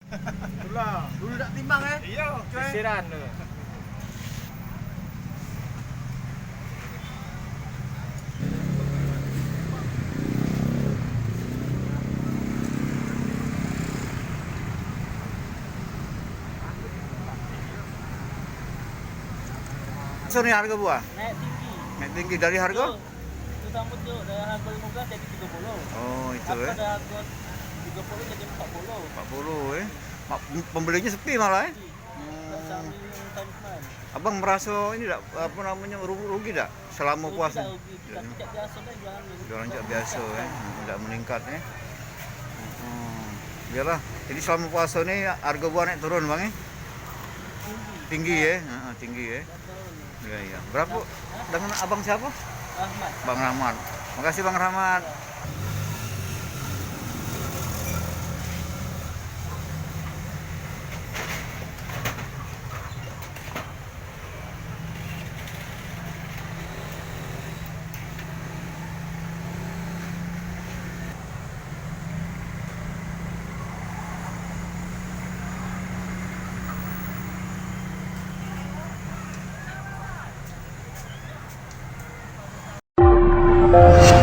Itulah, dulu tak timbang Iya, Sisiran tu. So ni harga buah? Naik tinggi. Naik tinggi dari harga? Itu tambah tu dari harga 15 jadi 30. Oh, itu Apa eh. dah harga 30 jadi 40. 40 eh. Pembelinya sepi malah eh. Tak sama yang tahun kemarin. Abang merasa ini tak apa namanya rugi tak selama puasa? Rugi. Tapi tak biasa dah jualan ni. Jualan cak biasa eh. Tidak meningkat eh. Biarlah. Jadi selama puasa ni harga buah naik turun bang eh? Tinggi eh. Tinggi eh. Ya iya. Berapa? Dengan abang siapa? Rahmat. Bang Rahmat. Makasih Bang Rahmat. Thank you.